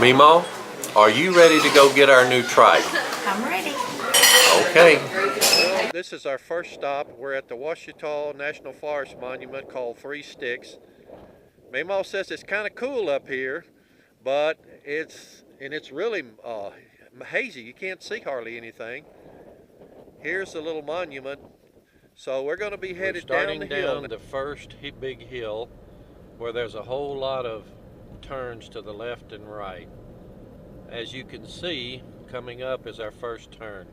Mimo, are you ready to go get our new trike? I'm ready. Okay. Well, this is our first stop. We're at the Ouachita National Forest Monument called Three Sticks. Mimo says it's kind of cool up here, but it's really hazy. You can't see hardly anything. Here's the little monument. So we're going to be headed down the hill. The first big hill where there's a whole lot of turns to the left and right. As you can see, coming up is our first turn.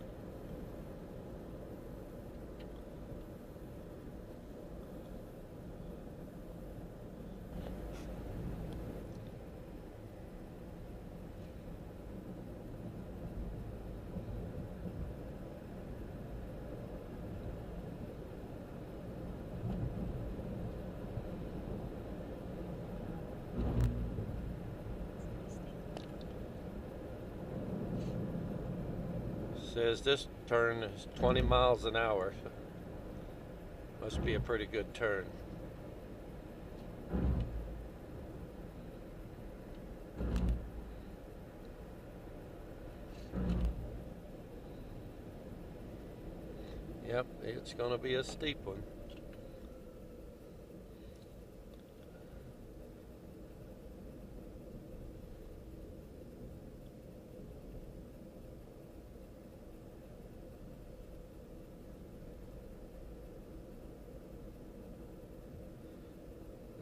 Says this turn is 20 miles an hour. Must be a pretty good turn. Yep, it's going to be a steep one.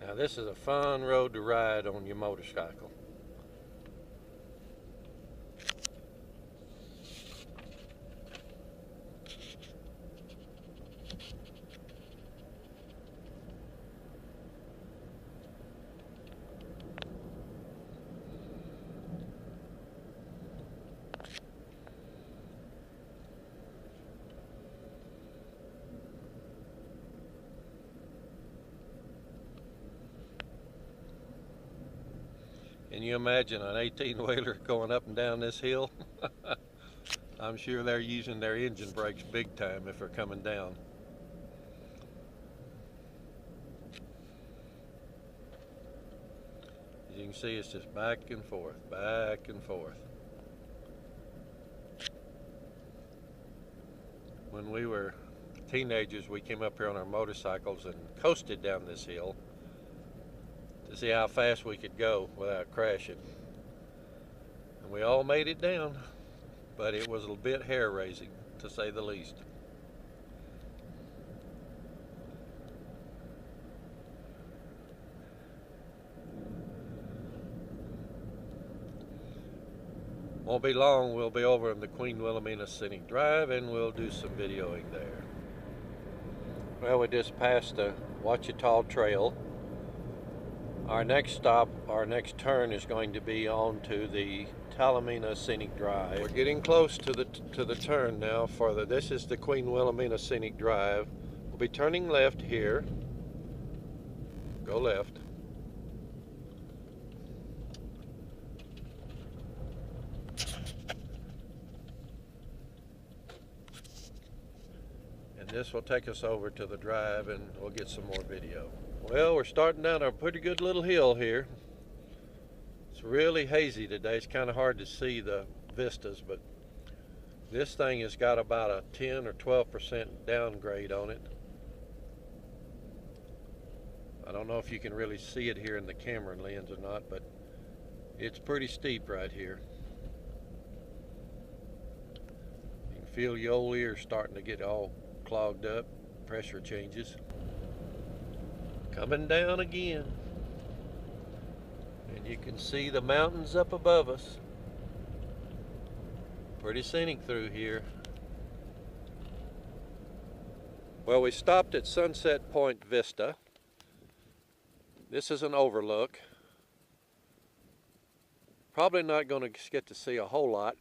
Now this is a fun road to ride on your motorcycle. Can you imagine an 18-wheeler going up and down this hill? I'm sure they're using their engine brakes big time if they're coming down. As you can see, it's just back and forth, back and forth. When we were teenagers, we came up here on our motorcycles and coasted down this hill to see how fast we could go without crashing. And we all made it down, but it was a bit hair-raising, to say the least. Won't be long, we'll be over in the Queen Wilhelmina Scenic Drive and we'll do some videoing there. Well, we just passed the Ouachita Trail. Our next stop, our next turn is going to be on to the Talimena Scenic Drive. We're getting close to the turn now for this is the Queen Wilhelmina Scenic Drive. We'll be turning left here. Go left. And this will take us over to the drive and we'll get some more video. Well, we're starting down a pretty good little hill here. It's really hazy today. It's kind of hard to see the vistas, but this thing has got about a 10 or 12% downgrade on it. I don't know if you can really see it here in the camera lens or not, but it's pretty steep right here. You can feel your old ears starting to get all clogged up, pressure changes. Coming down again, and you can see the mountains up above us. Pretty scenic through here. Well, we stopped at Sunset Point Vista. This is an overlook. Probably not going to get to see a whole lot.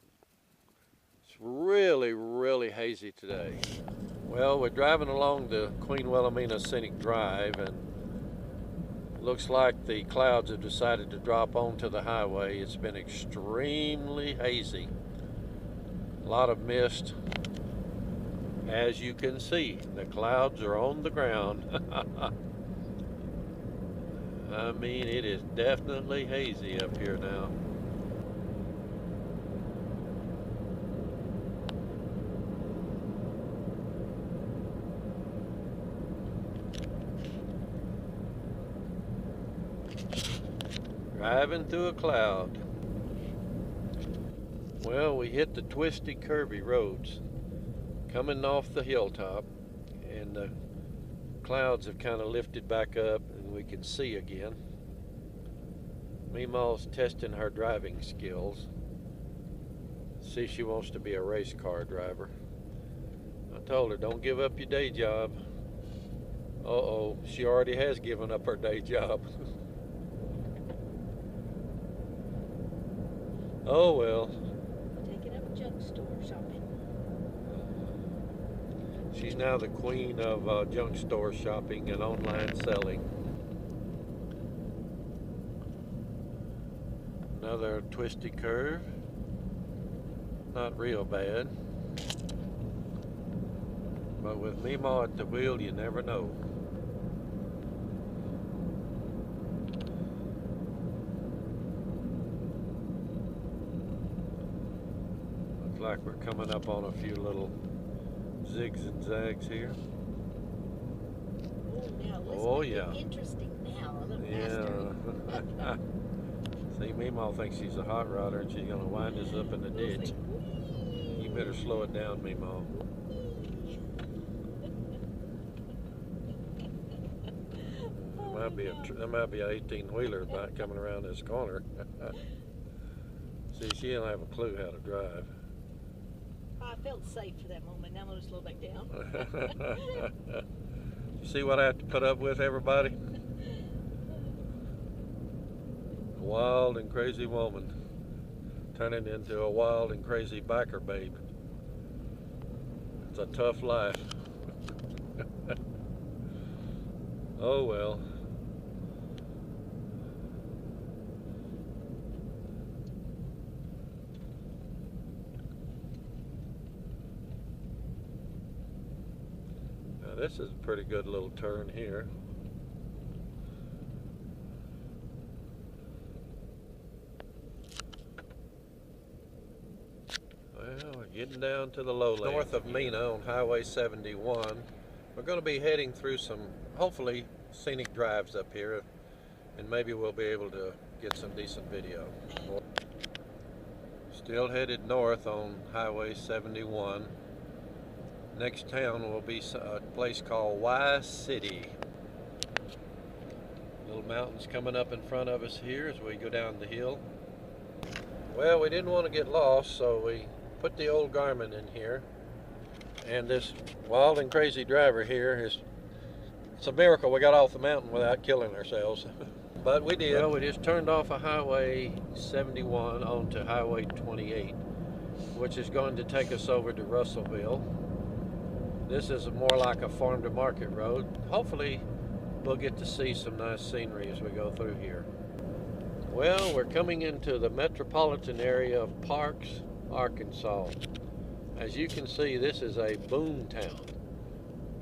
It's really, really hazy today. Well, we're driving along the Queen Wilhelmina Scenic Drive, and looks like the clouds have decided to drop onto the highway. It's been extremely hazy. A lot of mist. As you can see, the clouds are on the ground. I mean, it is definitely hazy up here now. Driving through a cloud. Well, we hit the twisty, curvy roads coming off the hilltop, and the clouds have kind of lifted back up and we can see again. Meemaw's testing her driving skills. See, she wants to be a race car driver. I told her, don't give up your day job. Uh-oh, she already has given up her day job. Oh well. Taking up junk store shopping. She's now the queen of junk store shopping and online selling. Another twisty curve. Not real bad. But with Meemaw at the wheel, you never know. Looks like we're coming up on a few little zigs and zags here. Oh, yeah. Interesting now, a little faster. See, Meemaw thinks she's a hot rodder and she's going to wind us up in the ditch. You better slow it down, Meemaw. There might be an 18-wheeler coming around this corner. See, she don't have a clue how to drive. I felt safe for that moment. Now I'm going to slow back down. You see what I have to put up with, everybody? A wild and crazy woman turning into a wild and crazy biker babe. It's a tough life. Oh well. Now this is a pretty good little turn here. Well, we're getting down to the lowlands. North of Mena on Highway 71. We're going to be heading through some, hopefully, scenic drives up here, and maybe we'll be able to get some decent video. Still headed north on Highway 71. Next town will be a place called Y City. Little mountains coming up in front of us here as we go down the hill. Well, we didn't want to get lost, so we put the old Garmin in here. And this wild and crazy driver here it's a miracle we got off the mountain without killing ourselves. But we did. Well, we just turned off of Highway 71 onto Highway 28, which is going to take us over to Russellville. This is more like a farm to market road. Hopefully we'll get to see some nice scenery as we go through here. Well, we're coming into the metropolitan area of Parks, Arkansas. As you can see, this is a boom town.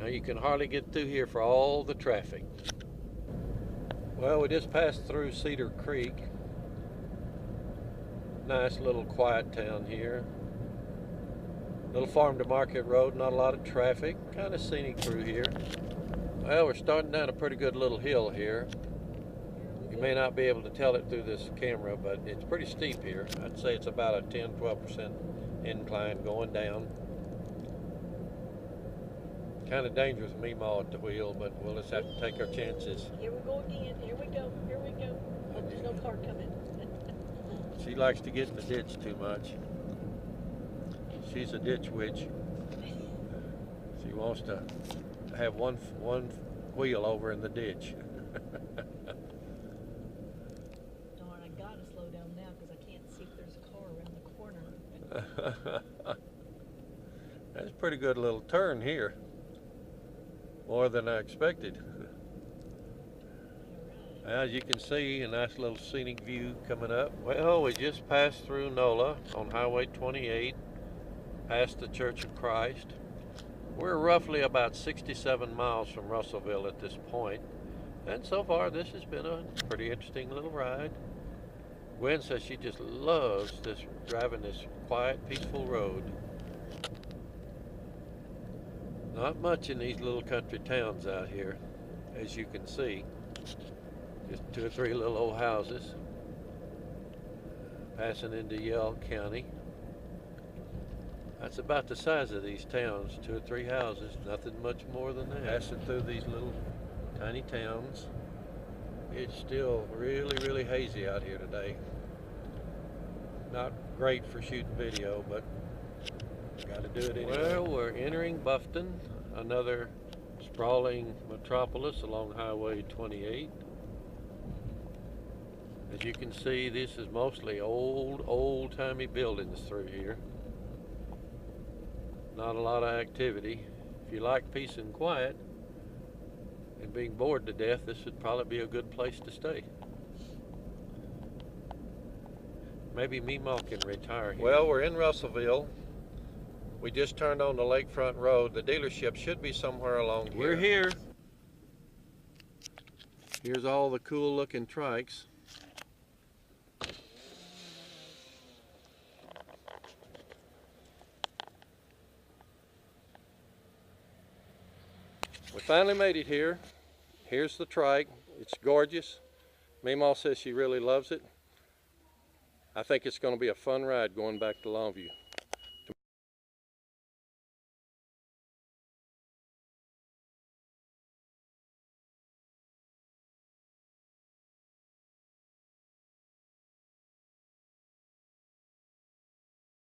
Now you can hardly get through here for all the traffic. Well, we just passed through Cedar Creek. Nice little quiet town here. Little farm to market road, not a lot of traffic, kind of scenic through here. Well, we're starting down a pretty good little hill here. You may not be able to tell it through this camera, but it's pretty steep here. I'd say it's about a 10-12% incline going down. Kind of dangerous with Meemaw at the wheel, but we'll just have to take our chances. Here we go again. Here we go. Here we go. Hope there's no car coming. She likes to get in the ditch too much. She's a ditch witch. She wants to have one wheel over in the ditch. Darn, I gotta slow down now because I can't see if there's a car around the corner. That's a pretty good little turn here. More than I expected. As you can see, a nice little scenic view coming up. Well, we just passed through Nola on Highway 28, past the Church of Christ. We're roughly about 67 miles from Russellville at this point, and so far this has been a pretty interesting little ride. Gwen says she just loves driving this quiet, peaceful road. Not much in these little country towns out here, as you can see. Just 2 or 3 little old houses. passing into Yell County. That's about the size of these towns, 2 or 3 houses, nothing much more than that. Passing through these little tiny towns. It's still really, really hazy out here today. Not great for shooting video, but got to do it anyway. Well, we're entering Buffton, another sprawling metropolis along Highway 28. As you can see, this is mostly old-timey buildings through here. Not a lot of activity. If you like peace and quiet and being bored to death, this would probably be a good place to stay. Maybe Meemaw can retire here. Well, we're in Russellville. We just turned on the lakefront road. The dealership should be somewhere along here. We're here. Here's all the cool looking trikes. We finally made it here. Here's the trike. It's gorgeous. Meemaw says she really loves it. I think it's going to be a fun ride going back to Longview.